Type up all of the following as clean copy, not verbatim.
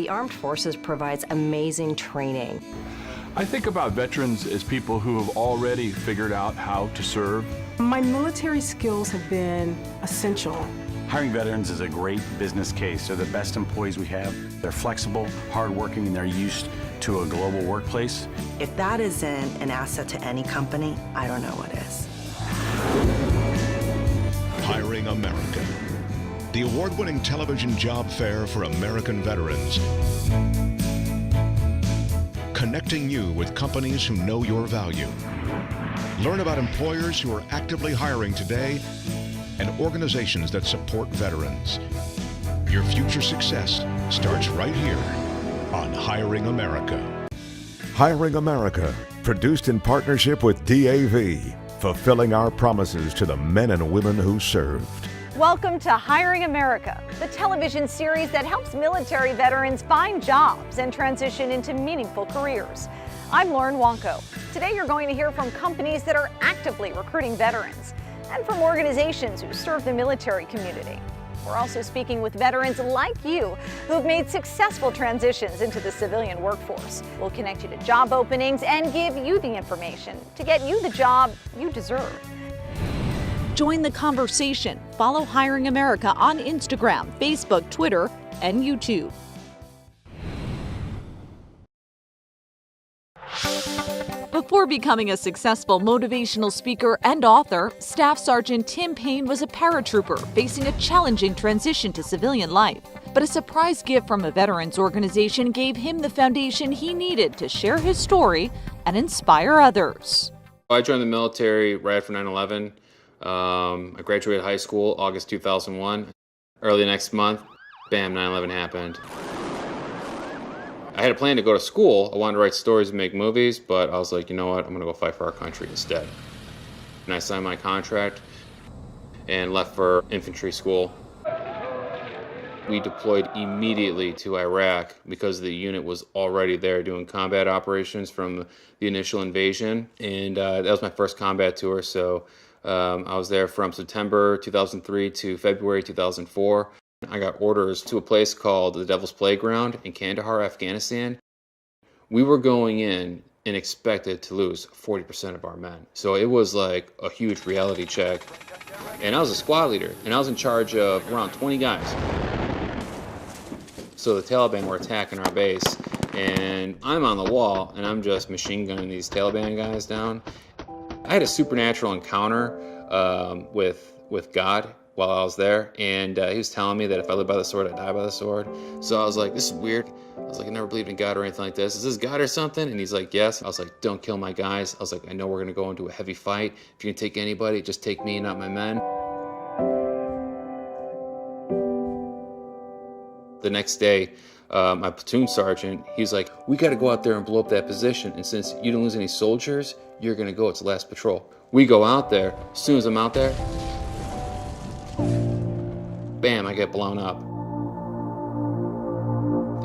the Armed Forces provides amazing training. I think about veterans as people who have already figured out how to serve. My military skills have been essential. Hiring veterans is a great business case. They're the best employees we have. They're flexible, hardworking, and they're used to a global workplace. If that isn't an asset to any company, I don't know what is. Hiring America, the award-winning television job fair for American veterans. Connecting you with companies who know your value. Learn about employers who are actively hiring today and organizations that support veterans. Your future success starts right here on Hiring America. Hiring America, produced in partnership with DAV, fulfilling our promises to the men and women who served. Welcome to Hiring America, the television series that helps military veterans find jobs and transition into meaningful careers. I'm Lauren Wonko. Today you're going to hear from companies that are actively recruiting veterans and from organizations who serve the military community. We're also speaking with veterans like you who have made successful transitions into the civilian workforce. We'll connect you to job openings and give you the information to get you the job you deserve. Join the conversation. Follow Hiring America on Instagram, Facebook, Twitter, and YouTube. Before becoming a successful motivational speaker and author, Staff Sergeant Tim Payne was a paratrooper facing a challenging transition to civilian life. But a surprise gift from a veterans organization gave him the foundation he needed to share his story and inspire others. I joined the military right after 9/11. I graduated high school August 2001. Early next month, bam, 9/11 happened. I had a plan to go to school. I wanted to write stories and make movies, but I was like, you know what, I'm going to go fight for our country instead. And I signed my contract and left for infantry school. We deployed immediately to Iraq because the unit was already there doing combat operations from the initial invasion. And that was my first combat tour, so I was there from September 2003 to February 2004. I got orders to a place called the Devil's Playground in Kandahar, Afghanistan. We were going in and expected to lose 40% of our men. So it was like a huge reality check. And I was a squad leader, and I was in charge of around 20 guys. So the Taliban were attacking our base, and I'm on the wall, and I'm just machine gunning these Taliban guys down. I had a supernatural encounter with God while I was there, and he was telling me that if I live by the sword, I die by the sword. So I was like, this is weird. I was like, I never believed in God or anything like this. Is this God or something? And he's like, yes. I was like, don't kill my guys. I was like, I know we're gonna go into a heavy fight. If you're gonna take anybody, just take me, not my men. The next day, my platoon sergeant, he's like, we gotta go out there and blow up that position. And since you didn't lose any soldiers, you're gonna go, it's the last patrol. We go out there, as soon as I'm out there, bam, I get blown up.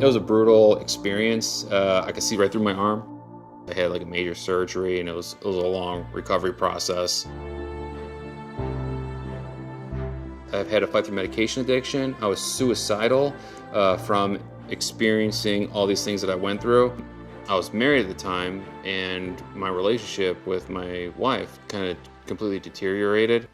It was a brutal experience. I could see right through my arm. I had like a major surgery, and it was a long recovery process. I've had to fight through medication addiction. I was suicidal from experiencing all these things that I went through. I was married at the time, and my relationship with my wife kind of completely deteriorated.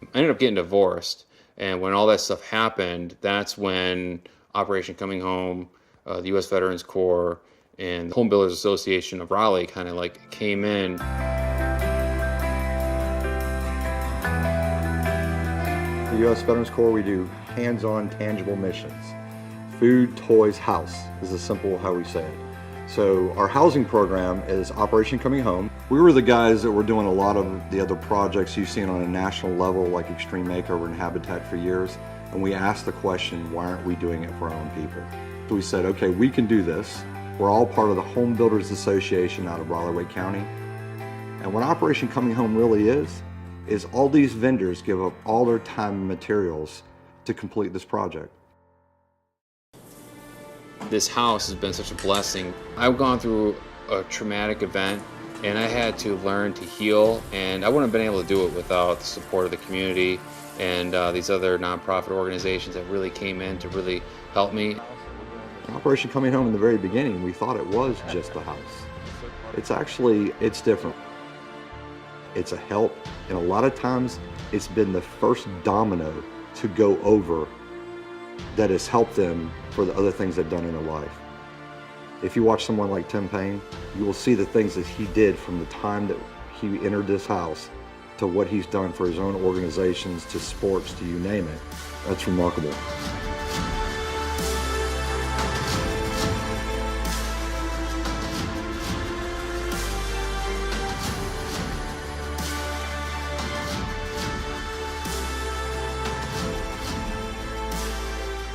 I ended up getting divorced, and when all that stuff happened, that's when Operation Coming Home, the U.S. Veterans Corps, and the Home Builders Association of Raleigh kind of like came in. The U.S. Veterans Corps, we do hands-on, tangible missions. Food, toys, house is as simple how we say it. So our housing program is Operation Coming Home. We were the guys that were doing a lot of the other projects you've seen on a national level, like Extreme Makeover and Habitat for years. And we asked the question, why aren't we doing it for our own people? So we said, okay, we can do this. We're all part of the Home Builders Association out of Raleigh County. And what Operation Coming Home really is all these vendors give up all their time and materials to complete this project. This house has been such a blessing. I've gone through a traumatic event, and I had to learn to heal, and I wouldn't have been able to do it without the support of the community and these other nonprofit organizations that really came in to really help me. Operation Coming Home in the very beginning, we thought it was just the house. It's different. It's a help, and a lot of times it's been the first domino to go over that has helped them for the other things they've done in their life. If you watch someone like Tim Payne, you will see the things that he did from the time that he entered this house to what he's done for his own organizations, to sports, to you name it. That's remarkable.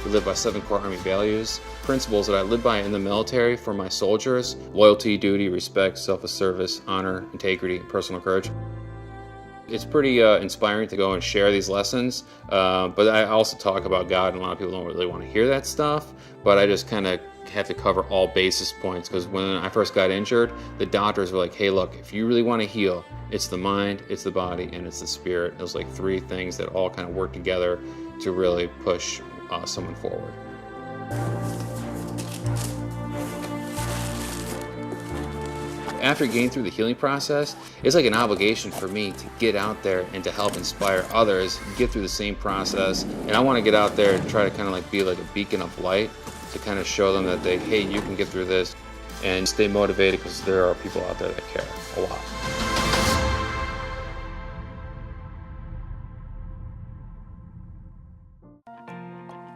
We live by 7 core Army values, principles that I live by in the military for my soldiers: loyalty, duty, respect, self-service, honor, integrity, and personal courage. It's pretty inspiring to go and share these lessons, but I also talk about God, and a lot of people don't really want to hear that stuff, but I just kind of have to cover all basis points, because when I first got injured, the doctors were like, hey, look, if you really want to heal, it's the mind, it's the body, and it's the spirit. It was like 3 things that all kind of work together to really push someone forward. After getting through the healing process, it's like an obligation for me to get out there and to help inspire others get through the same process. And I want to get out there and try to kind of like be like a beacon of light to kind of show them that hey, you can get through this, and stay motivated, because there are people out there that care a lot.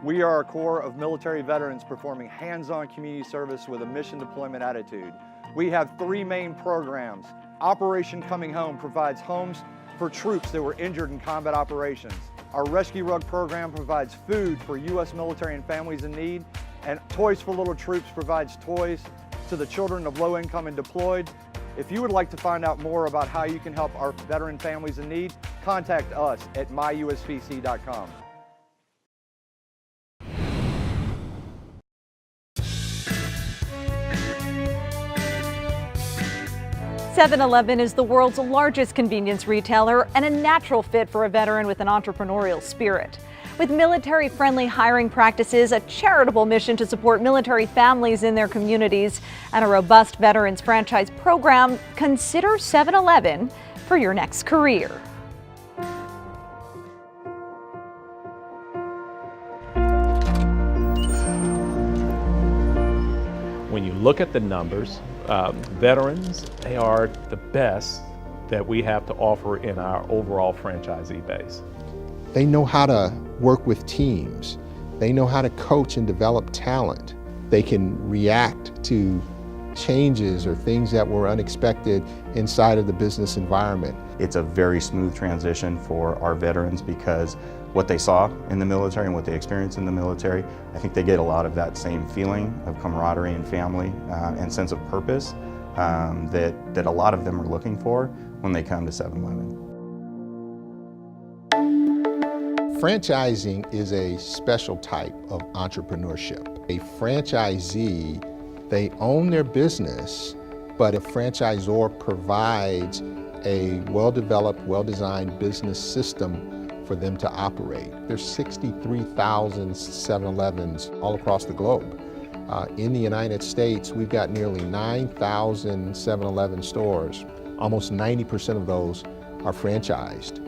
We are a corps of military veterans performing hands-on community service with a mission deployment attitude. We have 3 main programs. Operation Coming Home provides homes for troops that were injured in combat operations. Our Rescue Rug program provides food for U.S. military and families in need. And Toys for Little Troops provides toys to the children of low income and deployed. If you would like to find out more about how you can help our veteran families in need, contact us at myuspc.com. 7-Eleven is the world's largest convenience retailer and a natural fit for a veteran with an entrepreneurial spirit. With military-friendly hiring practices, a charitable mission to support military families in their communities, and a robust veterans franchise program, consider 7-Eleven for your next career. When you look at the numbers, veterans, they are the best that we have to offer in our overall franchisee base. They know how to work with teams. They know how to coach and develop talent. They can react to changes or things that were unexpected inside of the business environment. It's a very smooth transition for our veterans, because what they saw in the military and what they experienced in the military, I think they get a lot of that same feeling of camaraderie and family and sense of purpose that a lot of them are looking for when they come to 7-Eleven. Franchising is a special type of entrepreneurship. A franchisee, they own their business, but a franchisor provides a well-developed, well-designed business system for them to operate. There's 63,000 7-Elevens all across the globe. In the United States, we've got nearly 9,000 7-Eleven stores. Almost 90% of those are franchised.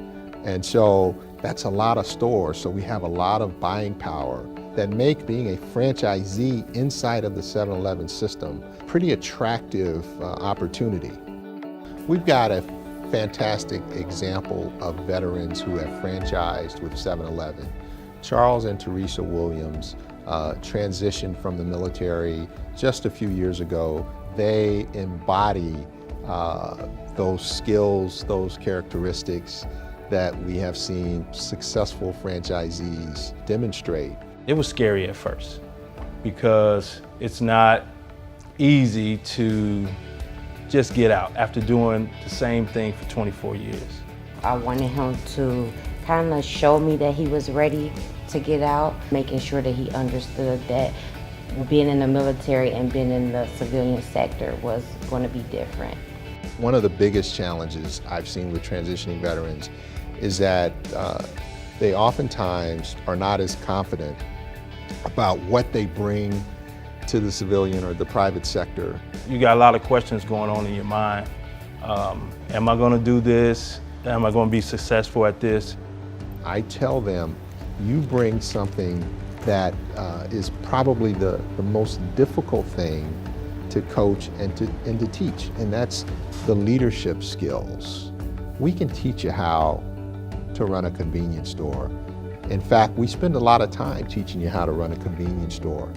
And so that's a lot of stores, so we have a lot of buying power that make being a franchisee inside of the 7-Eleven system pretty attractive opportunity. We've got a fantastic example of veterans who have franchised with 7-Eleven. Charles and Teresa Williams transitioned from the military just a few years ago. They embody those skills, those characteristics that we have seen successful franchisees demonstrate. It was scary at first because it's not easy to just get out after doing the same thing for 24 years. I wanted him to kind of show me that he was ready to get out, making sure that he understood that being in the military and being in the civilian sector was going to be different. One of the biggest challenges I've seen with transitioning veterans is that they oftentimes are not as confident about what they bring to the civilian or the private sector. You got a lot of questions going on in your mind. Am I going to do this? Am I going to be successful at this? I tell them, you bring something that is probably the most difficult thing to coach and to teach, and that's the leadership skills. We can teach you how to run a convenience store. In fact, we spend a lot of time teaching you how to run a convenience store.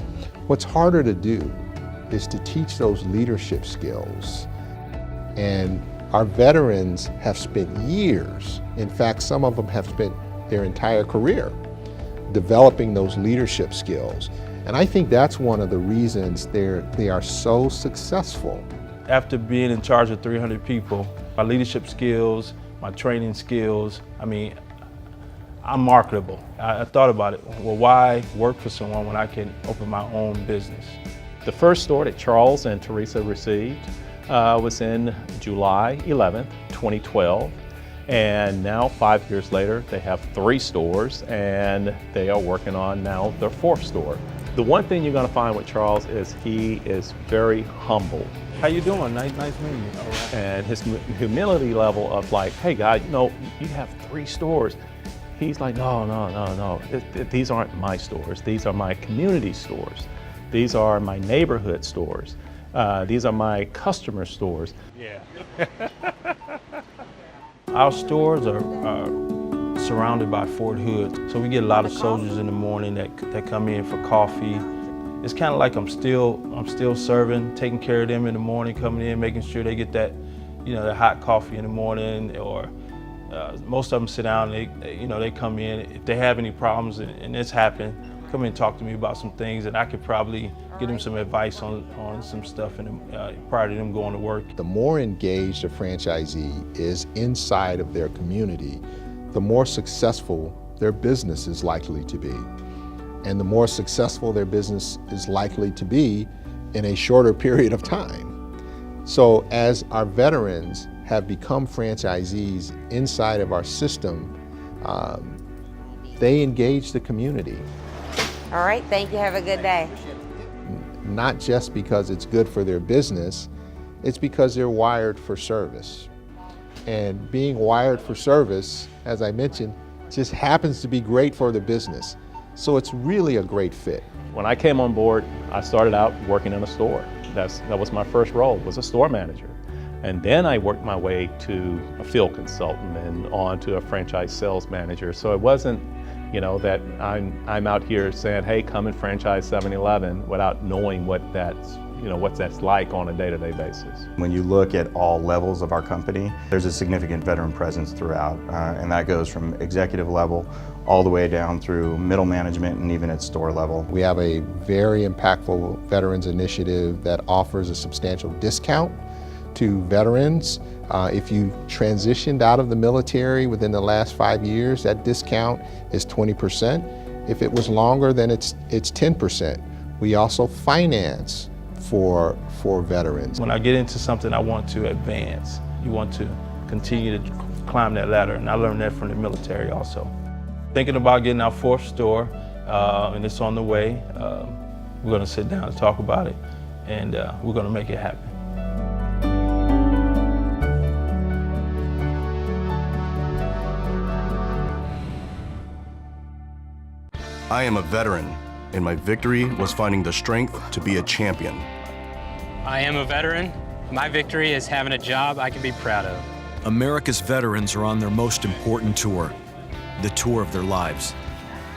What's harder to do is to teach those leadership skills. And our veterans have spent years, in fact, some of them have spent their entire career developing those leadership skills. And I think that's one of the reasons they are so successful. After being in charge of 300 people, my leadership skills, my training skills, I mean, I'm marketable. I thought about it. Well, why work for someone when I can open my own business? The first store that Charles and Teresa received was in July 11th, 2012. And now, 5 years later, they have 3 stores and they are working on now their 4th store. The one thing you're going to find with Charles is he is very humble. How you doing? Nice meeting you. All right. And his humility level of like, hey guy, you know, you have 3 stores. He's like, no. These aren't my stores. These are my community stores. These are my neighborhood stores. These are my customer stores. Yeah. Our stores are surrounded by Fort Hood, so we get a lot of soldiers in the morning that come in for coffee. It's kind of like I'm still serving, taking care of them in the morning, coming in, making sure they get that, the hot coffee in the morning. Or most of them sit down, they come in. If they have any problems, and it's happened, come in and talk to me about some things, and I could probably give them some advice on some stuff prior to them going to work. The more engaged a franchisee is inside of their community, the more successful their business is likely to be. And the more successful their business is likely to be in a shorter period of time. So as our veterans have become franchisees inside of our system, they engage the community. All right, thank you. Have a good day. Not just because it's good for their business, it's because they're wired for service. And being wired for service, as I mentioned, just happens to be great for the business. So it's really a great fit. When I came on board, I started out working in a store. That was my first role, was a store manager. And then I worked my way to a field consultant and on to a franchise sales manager. So it wasn't, that I'm out here saying, hey, come and franchise 7-Eleven without knowing what that's like on a day-to-day basis. When you look at all levels of our company, there's a significant veteran presence throughout, and that goes from executive level all the way down through middle management and even at store level. We have a very impactful veterans initiative that offers a substantial discount to veterans. If you transitioned out of the military within the last 5 years, that discount is 20%. If it was longer, then it's 10%. We also finance for veterans. When I get into something, I want to advance. You want to continue to climb that ladder, and I learned that from the military also. Thinking about getting our 4th store, and it's on the way. We're going to sit down and talk about it, and we're going to make it happen. I am a veteran, and my victory was finding the strength to be a champion. I am a veteran. My victory is having a job I can be proud of. America's veterans are on their most important tour, the tour of their lives.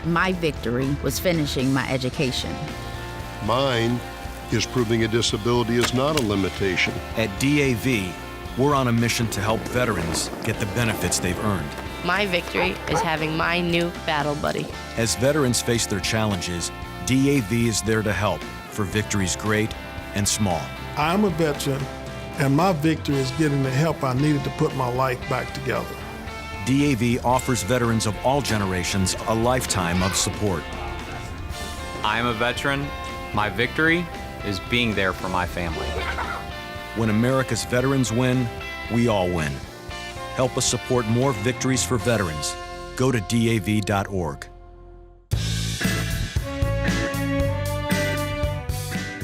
My victory was finishing my education. Mine is proving a disability is not a limitation. At DAV, we're on a mission to help veterans get the benefits they've earned. My victory is having my new battle buddy. As veterans face their challenges, DAV is there to help for victories great and small. I'm a veteran, and my victory is getting the help I needed to put my life back together. DAV offers veterans of all generations a lifetime of support. I'm a veteran. My victory is being there for my family. When America's veterans win, we all win. Help us support more victories for veterans. Go to DAV.org.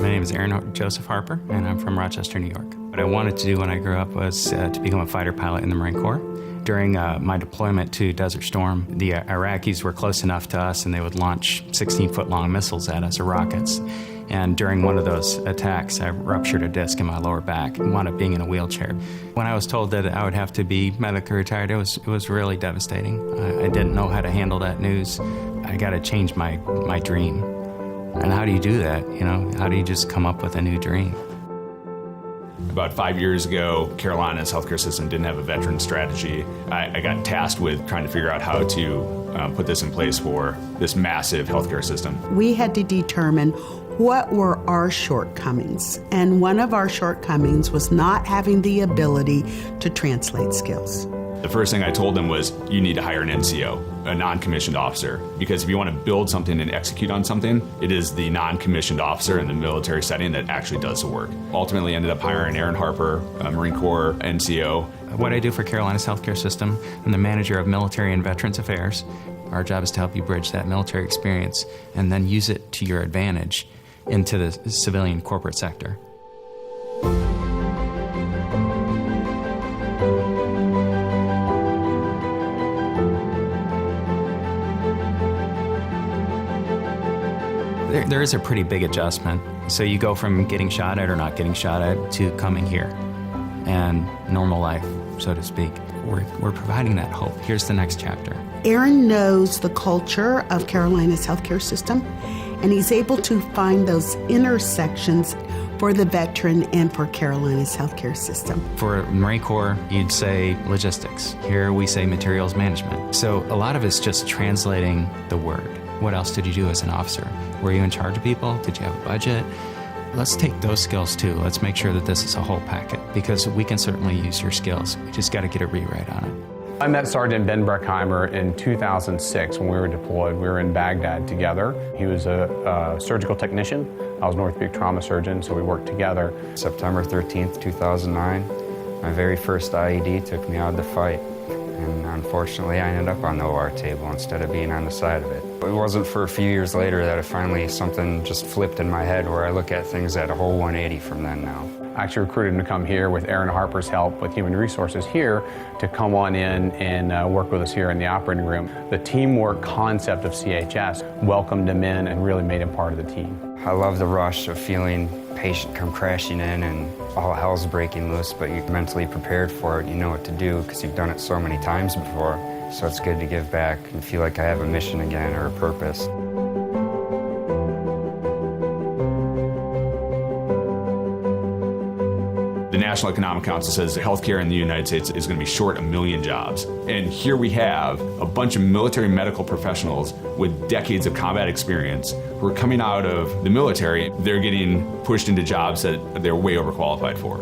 My name is Aaron Joseph Harper, and I'm from Rochester, New York. What I wanted to do when I grew up was to become a fighter pilot in the Marine Corps. During my deployment to Desert Storm, the Iraqis were close enough to us and they would launch 16-foot-long missiles at us, or rockets. And during one of those attacks, I ruptured a disc in my lower back and wound up being in a wheelchair. When I was told that I would have to be medically retired, it was really devastating. I didn't know how to handle that news. I got to change my dream. And how do you do that? You know, how do you just come up with a new dream? About 5 years ago, Carolina's healthcare system didn't have a veteran strategy. I got tasked with trying to figure out how to put this in place for this massive healthcare system. We had to determine what were our shortcomings, and one of our shortcomings was not having the ability to translate skills. The first thing I told them was, you need to hire an NCO, a non-commissioned officer, because if you want to build something and execute on something, it is the non-commissioned officer in the military setting that actually does the work. Ultimately ended up hiring Aaron Harper, a Marine Corps NCO. What I do for Carolina's healthcare system, I'm the manager of Military and Veterans Affairs. Our job is to help you bridge that military experience and then use it to your advantage into the civilian corporate sector. There is a pretty big adjustment. So you go from getting shot at or not getting shot at to coming here and normal life, so to speak. We're providing that hope. Here's the next chapter. Aaron knows the culture of Carolina's healthcare system, and he's able to find those intersections for the veteran and for Carolina's healthcare system. For Marine Corps, you'd say logistics. Here we say materials management. So a lot of it's just translating the word. What else did you do as an officer? Were you in charge of people? Did you have a budget? Let's take those skills too. Let's make sure that this is a whole packet, because we can certainly use your skills. We just got to get a rewrite on it. I met Sergeant Ben Breckheimer in 2006 when we were deployed. We were in Baghdad together. He was a surgical technician. I was an orthopedic trauma surgeon, so we worked together. September 13th, 2009, my very first IED took me out of the fight. And unfortunately, I ended up on the OR table instead of being on the side of it. But it wasn't for a few years later that something just flipped in my head where I look at things at a whole 180 from then now. I actually recruited him to come here with Aaron Harper's help with Human Resources here to come on in and work with us here in the operating room. The teamwork concept of CHS welcomed him in and really made him part of the team. I love the rush of feeling patient come crashing in and all hell's breaking loose, but you're mentally prepared for it. You know what to do because you've done it so many times before. So it's good to give back and feel like I have a mission again or a purpose. The National Economic Council says that healthcare in the United States is going to be short 1 million jobs. And here we have a bunch of military medical professionals with decades of combat experience who are coming out of the military. They're getting pushed into jobs that they're way overqualified for.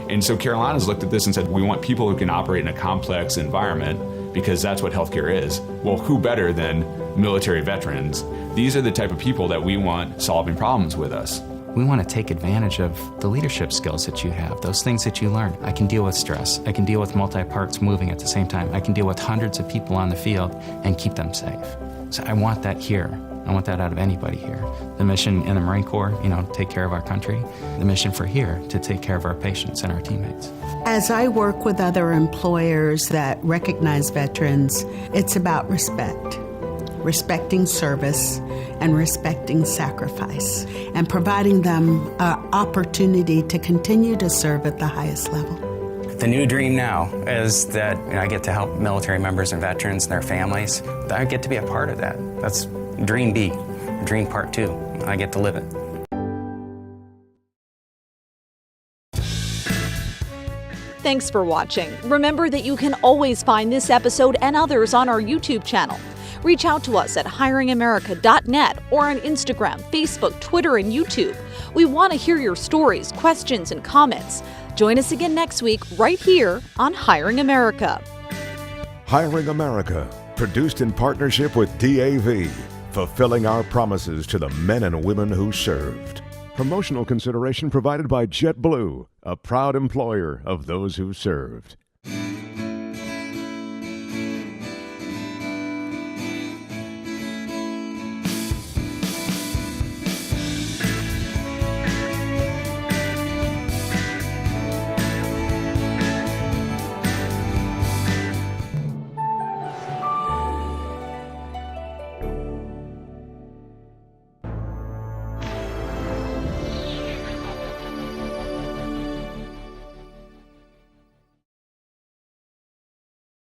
And so Carolina's looked at this and said, we want people who can operate in a complex environment because that's what healthcare is. Well, who better than military veterans? These are the type of people that we want solving problems with us. We want to take advantage of the leadership skills that you have, those things that you learn. I can deal with stress. I can deal with multi-parts moving at the same time. I can deal with hundreds of people on the field and keep them safe. So I want that here. I want that out of anybody here. The mission in the Marine Corps, take care of our country. The mission for here, to take care of our patients and our teammates. As I work with other employers that recognize veterans, it's about respect. Respecting service and respecting sacrifice, and providing them an opportunity to continue to serve at the highest level. The new dream now is that I get to help military members and veterans and their families. I get to be a part of that. That's dream B, dream part 2. I get to live it. Thanks for watching. Remember that you can always find this episode and others on our YouTube channel. Reach out to us at hiringamerica.net or on Instagram, Facebook, Twitter, and YouTube. We want to hear your stories, questions, and comments. Join us again next week right here on Hiring America. Hiring America, produced in partnership with DAV, fulfilling our promises to the men and women who served. Promotional consideration provided by JetBlue, a proud employer of those who served.